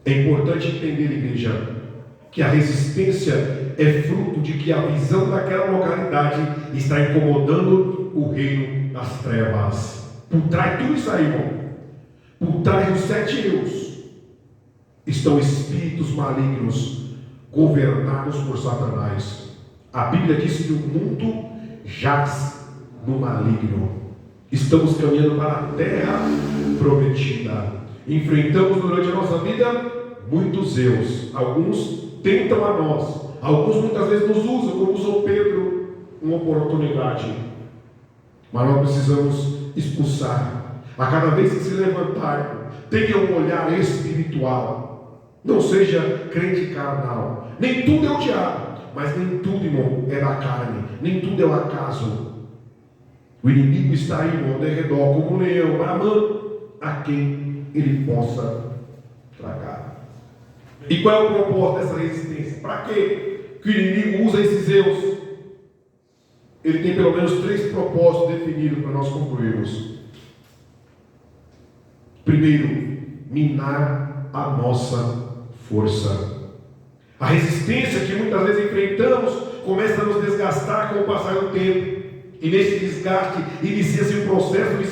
É importante entender, igreja, que a resistência é fruto de que a visão daquela localidade está incomodando o reino das trevas. Por trás de tudo isso aí, irmão, por trás dos 7 eus, estão espíritos malignos governados por Satanás. A Bíblia diz que o mundo jaz no maligno. Estamos caminhando para a terra prometida. Enfrentamos durante a nossa vida muitos eus. Alguns tentam a nós, alguns muitas vezes nos usam, como usou Pedro, uma oportunidade. Mas nós precisamos expulsar. A cada vez que se levantar, tenha um olhar espiritual. Não seja crente carnal. Nem tudo é o diabo, mas nem tudo, irmão, é da carne. Nem tudo é o acaso. O inimigo está aí, irmão, ao redor, como um leão, bramando a quem ele possa tragar. E qual é o propósito dessa resistência? Para quê que o inimigo usa esses eus? Ele tem pelo menos 3 propósitos definidos para nós concluirmos. Primeiro, minar a nossa força. A resistência que muitas vezes enfrentamos começa a nos desgastar com o passar do tempo. E nesse desgaste inicia-se um processo de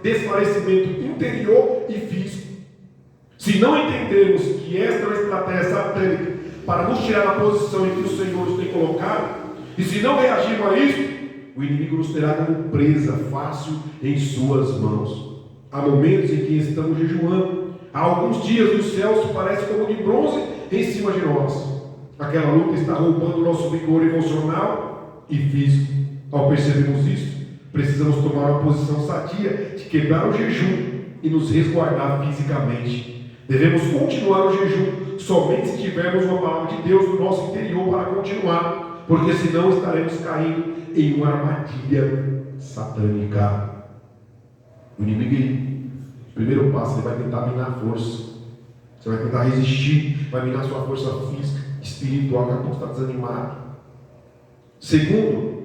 desfalecimento interior e físico. Se não entendermos que esta é uma estratégia satânica para nos tirar da posição em que o Senhor nos tem colocado, e se não reagirmos a isso, o inimigo nos terá como presa fácil em suas mãos. Há momentos em que estamos jejuando, há alguns dias os céus parecem como de bronze em cima de nós. Aquela luta está roubando o nosso vigor emocional e físico. Ao percebermos isso, precisamos tomar uma posição sadia de quebrar o jejum e nos resguardar fisicamente. Devemos continuar o jejum somente se tivermos uma palavra de Deus no nosso interior para continuar, porque senão estaremos caindo em uma armadilha satânica. O inimigo, o primeiro passo, ele vai tentar minar a força. Você vai tentar resistir, vai minar sua força física, espiritual, daqui a pouco está desanimado. Segundo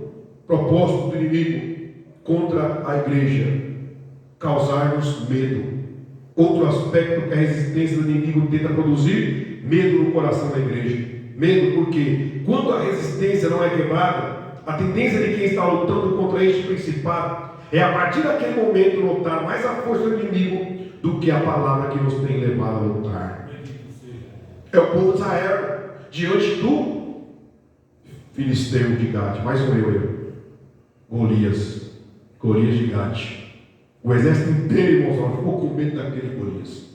propósito do inimigo contra a igreja: causar-nos medo. Outro aspecto que a resistência do inimigo tenta produzir: medo no coração da igreja. Medo porque quando a resistência não é quebrada, a tendência de quem está lutando contra este principado é a partir daquele momento notar mais a força do inimigo do que a palavra que nos tem levado a lutar. É o povo de Israel diante do filisteu de Gade, mais um eu. Golias de Gade. O exército inteiro, irmãos, ficou com medo daquele Golias.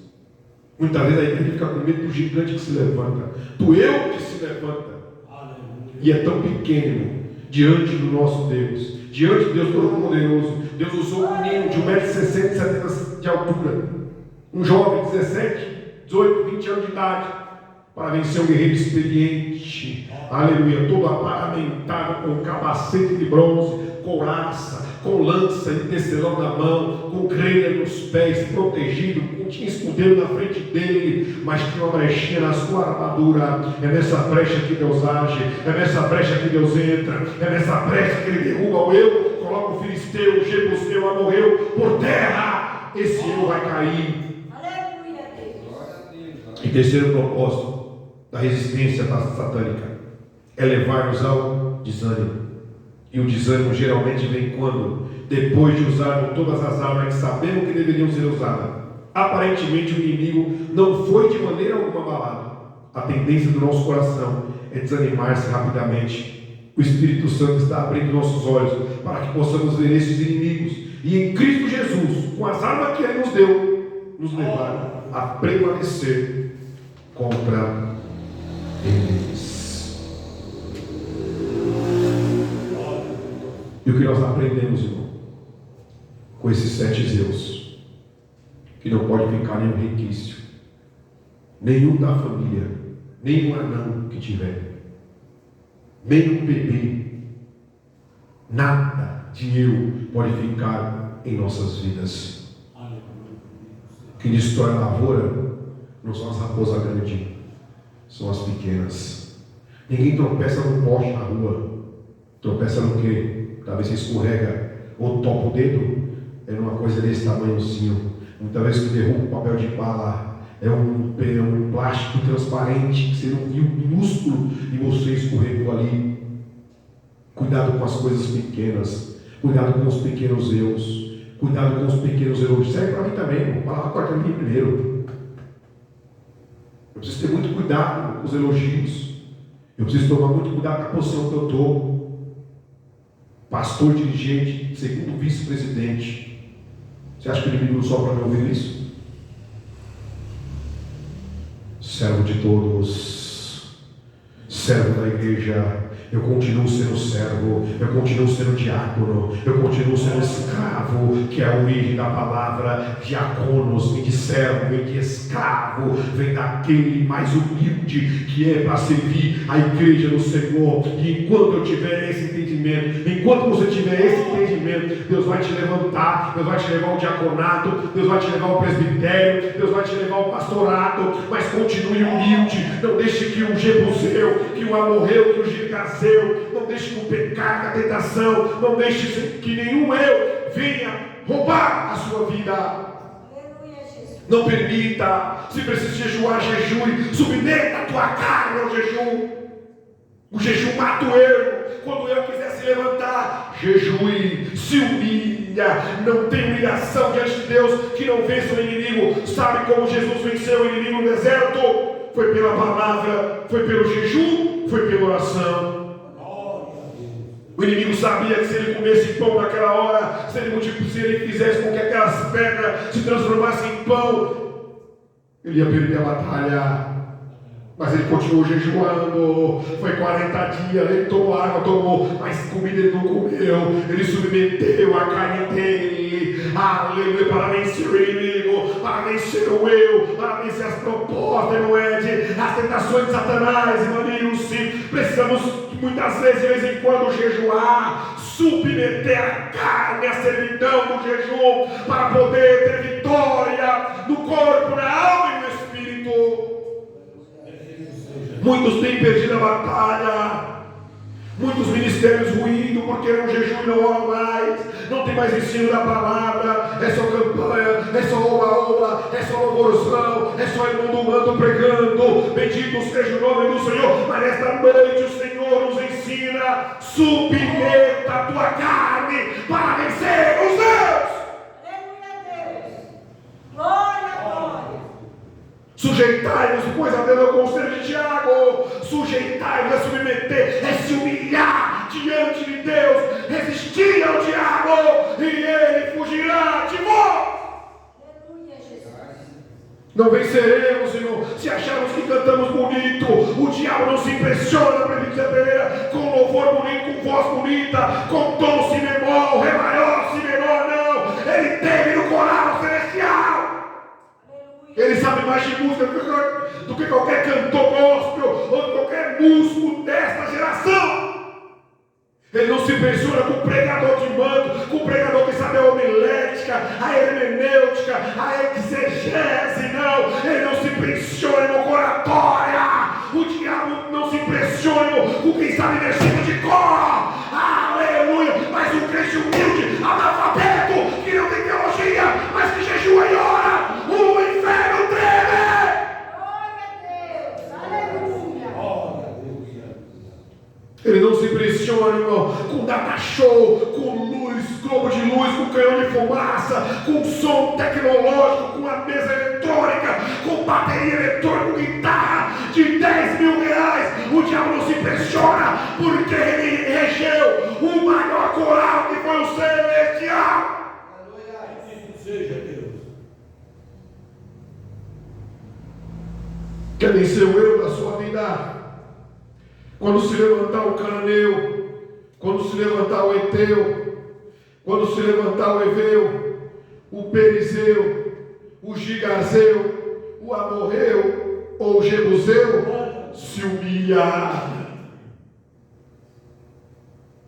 Muitas vezes a igreja fica com medo do gigante que se levanta, do eu que se levanta. Aleluia. E é tão pequeno diante do nosso Deus, diante de Deus Todo-Poderoso. Deus usou um menino de 1,60 m de altura, um jovem de 17, 18, 20 anos de idade, para vencer um guerreiro experiente, aleluia, todo aparamentado com capacete de bronze, couraça, com lança de tecelão na mão, com grelha nos pés, protegido, tinha escudeiro na frente dele, mas tinha uma brechinha na sua armadura. É nessa brecha que Deus age, é nessa brecha que Deus entra, é nessa brecha que ele derruba o eu, coloca o filisteu, o jebuseu, morreu por terra. Esse eu vai cair. Aleluia, Deus. E terceiro propósito da resistência satânica é levar-nos ao desânimo. E o desânimo geralmente vem quando, depois de usarmos todas as armas que sabemos que deveriam ser usadas, aparentemente o inimigo não foi de maneira alguma abalado. A tendência do nosso coração é desanimar-se rapidamente. O Espírito Santo está abrindo nossos olhos para que possamos ver esses inimigos e em Cristo Jesus, com as armas que Ele nos deu, nos levar a prevalecer contra eles. E o que nós aprendemos, irmão, com esses 7 Zeus, que não pode ficar nenhum requício, nenhum da família, nenhum anão que tiver, nenhum bebê, nada de eu pode ficar em nossas vidas. Que destrói a lavoura não são as raposas grandes, são as pequenas. Ninguém tropeça no poste na rua, tropeça no quê? Talvez você escorrega ou topa o dedo, é uma coisa desse tamanhozinho. Muitas vezes que derruba o papel de bala, é um plástico transparente que você não viu, minúsculo, e você escorregou ali. Cuidado com as coisas pequenas, cuidado com os pequenos eus, cuidado com os pequenos elogios. Serve para mim também, irmão. Palavra corta mim primeiro. Eu preciso ter muito cuidado com os elogios. Eu preciso tomar muito cuidado com a posição que eu estou. Pastor, dirigente, segundo vice-presidente. Você acha que o inimigo não só para me ouvir isso? Servo de todos, servo da igreja. Eu continuo sendo servo, eu continuo sendo diácono, eu continuo sendo escravo, que é a origem da palavra diáconos, vem de servo, vem de escravo, vem daquele mais humilde que é para servir a igreja do Senhor. E enquanto eu tiver esse entendimento, enquanto você tiver esse entendimento, Deus vai te levantar, Deus vai te levar ao diaconato, Deus vai te levar ao presbitério, Deus vai te levar ao pastorado, mas continue humilde, não deixe que o jebuseu, que o amorreu, que o girgazeu, não deixe que o pecado, a tentação, não deixe que nenhum eu venha roubar a sua vida. Aleluia, Jesus. Não permita. Se precisa jejuar, jejue. Submeta a tua carne ao jejum. O jejum mata o eu. Quando eu quiser se levantar, jejue, se humilha. Não tem humilhação diante de Deus que não vença o inimigo. Sabe como Jesus venceu o inimigo no deserto? Foi pela palavra, foi pelo jejum, foi pela oração. O inimigo sabia que se ele comesse pão naquela hora, se ele fizesse com que aquelas pedras se transformassem em pão, ele ia perder a batalha. Mas ele continuou jejuando. Foi 40 dias, ele tomou água, mas comida ele não comeu. Ele submeteu a carne dele, aleluia, para vencer o inimigo, para vencer o eu, para vencer as propostas, não é, as tentações de Satanás. Irmão, sim, precisamos muitas vezes, de vez em quando, jejuar, submeter a carne à servidão do jejum, para poder ter vitória no corpo, na alma e no espírito. Muitos têm perdido a batalha, muitos ministérios ruindo porque não jejuam e não oram mais, não tem mais ensino da palavra, é só campanha, é só oba-oba, é só louvorzão, é só irmão do mando pregando, bendito seja o nome do Senhor. Mas nesta noite o Senhor nos ensina: submeta a tua carne para vencer os seus. Aleluia, Deus. Glória, glória. Sujeitai-vos, pois, a Deus, é o conselho de Tiago. Sujeitai-vos, é submeter, é se humilhar diante de Deus, resistir ao diabo e ele fugirá de vós. Aleluia, Jesus. Não venceremos, irmão, se acharmos que cantamos bonito. O diabo não se impressiona, presbítero, com louvor bonito, com voz bonita, com tom si bemol, ré maior, si menor, não. Ele teme no coral celestial. Ele sabe mais de música do que qualquer cantor gospel ou qualquer músico desta geração. Ele não se impressiona com o pregador de manto, com o pregador que sabe a homilética, a hermenêutica, a exegese, não. Ele não se impressiona com oratória. O diabo não se impressiona com quem sabe versículo de cor. Aleluia! Mas um crente humilde, analfabeto, que não tem teologia, mas que jejua e ora, o inferno treme. Ele não se impressiona, irmão, com data show, com luz, globo de luz, com canhão de fumaça, com som tecnológico, com a mesa eletrônica, com bateria eletrônica, com guitarra de 10 mil reais. O diabo não se impressiona porque ele regeu o maior coral que foi o celestial. Aleluia, seja Deus. Quer vencer o eu da sua vida? Quando se levantar o cananeu, quando se levantar o eteu, quando se levantar o eveu, o perizeu, o gigazeu, o amorreu ou o jebuseu, se humilhar.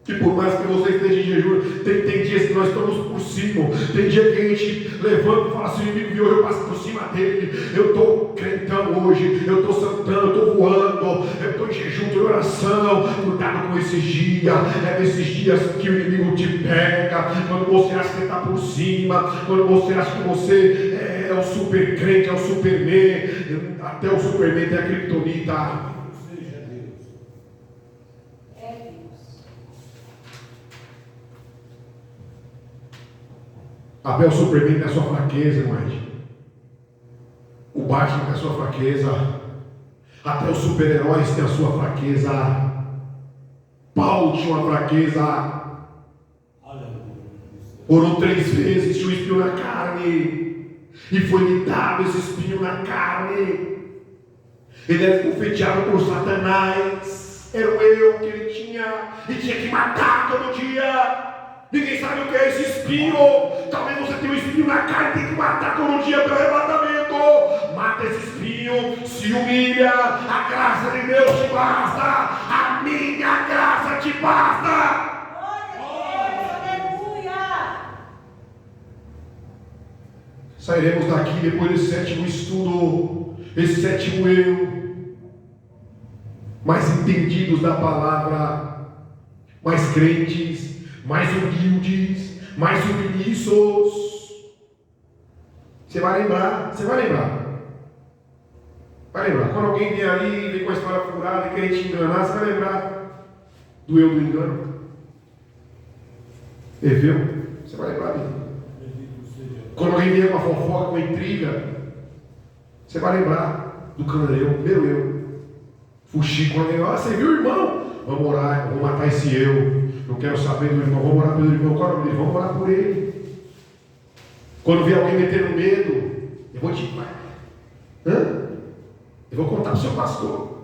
Que por mais que você esteja em jejum, tem dias que nós estamos por cima, tem dia que a gente levanta e fala assim: o inimigo viu, eu passo por cima dele, eu estou crentão hoje, eu estou santando, eu estou voando, eu estou em jejum, estou em oração. Cuidado com esses dias, é nesses dias que o inimigo te pega, quando você acha que ele está por cima, quando você acha que você é o super crente, é o superman, até o superman tem a criptonita. Até o Superman tem a sua fraqueza, irmãos. O Batman tem a sua fraqueza. Até os super-heróis têm a sua fraqueza. Paulo tinha uma fraqueza. Orou 3 vezes, tinha um espinho na carne. E foi-lhe dado esse espinho na carne. Ele era confeiteado por Satanás. Era o eu que ele tinha. E tinha que matar todo dia. Ninguém sabe o que é esse espinho. Talvez você tenha um espinho na carne e tem que matar todo dia pelo arrebatamento. Mata esse espinho, se humilha. A graça de Deus te basta. A minha graça te basta. Aleluia. Sairemos daqui depois desse 7º estudo, esse 7º eu, mais entendidos da palavra, mais crentes, mais humildes, mais submissos. Você vai lembrar. Quando alguém vem ali, vem com a história furada e querer te enganar, você vai lembrar do eu do engano. Viu? Você vai lembrar dele. Quando alguém vier com a fofoca, com a intriga, você vai lembrar do cananeu, meu eu. Fuxico, quando alguém, você viu, irmão? Vamos orar, vamos matar esse eu. Não quero saber do irmão, vamos orar pelo irmão. Qual é o nome dele? Vamos orar por ele. Quando vier alguém metendo medo, eu vou te. Eu vou contar para o seu pastor.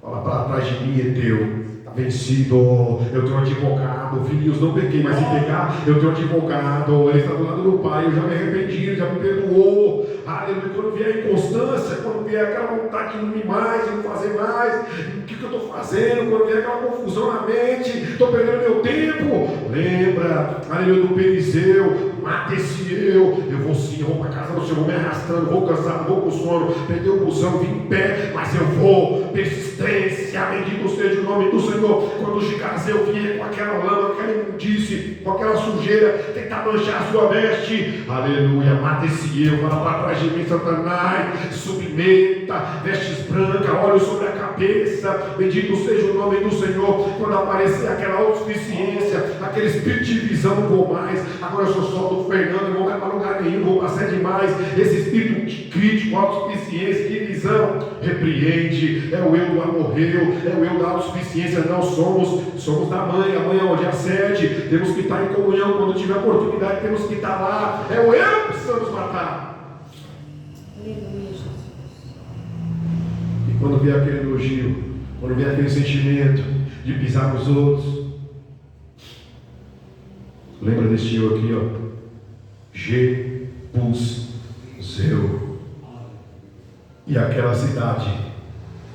Fala para trás de mim, é teu. Está vencido. Eu tenho um advogado. Filhinhos, não pequei, mas se pegar, eu tenho um advogado. Ele está do lado do pai. Eu já me arrependi, ele já me perdoou. Aleluia. Quando vier a inconstância, quando vier aquela vontade de não ir mais, de não fazer mais, o que eu estou fazendo? Quando vier aquela confusão na mente, estou perdendo meu tempo. Lembra, aleluia, do perizeu. Mata esse eu vou sim, eu vou para casa do Senhor, vou me arrastando, vou cansado, vou com sono, perdi o busão, vim em pé, mas eu vou, persistência, bendito seja o nome do Senhor. Quando o gigazeu vier com aquela lama, com aquela imundície, com aquela sujeira, tentar manchar a sua veste, aleluia, mata esse eu, fala para trás de mim, Satanás, submeta, vestes brancas, olhos sobre a cabeça, bendito seja o nome do Senhor. Quando aparecer aquela autossuficiência, aquele espírito de visão, não vou mais, agora eu sou só do Fernando, não vai para lugar nenhum, vou passar demais. Esse espírito de crítico, autossuficiência, de visão, repreende. É o eu do amorreu, é o eu da autossuficiência. Não somos da mãe, a mãe é onde a sede. Temos que estar em comunhão quando tiver oportunidade, temos que estar lá. É o eu que precisamos matar. Aleluia. quando vier aquele elogio, quando vier aquele sentimento de pisar nos outros, lembra desse eu aqui, ó. Jebuseu. E aquela cidade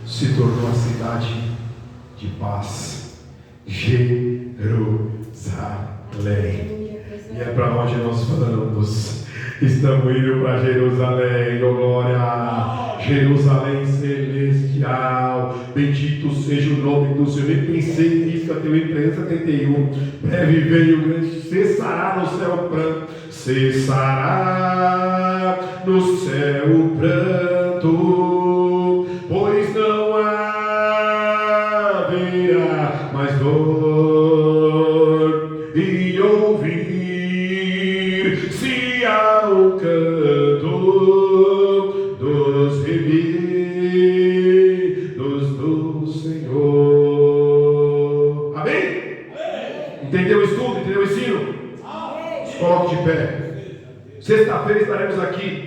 se tornou a cidade de paz. Jerusalém. E é para onde nós vamos. Estamos indo para Jerusalém, oh glória. Jerusalém celestial. Bendito seja o nome do Senhor. Nem pensei nisso, até o empresa 71. Breve vem o grande, cessará no céu o pranto. Cessará no céu o pranto, pois não haverá mais dor e ouvir se há o canto dos remidos do Senhor. Amém? Entendeu o estudo? Entendeu o ensino? Coloque de pé. Sexta-feira estaremos aqui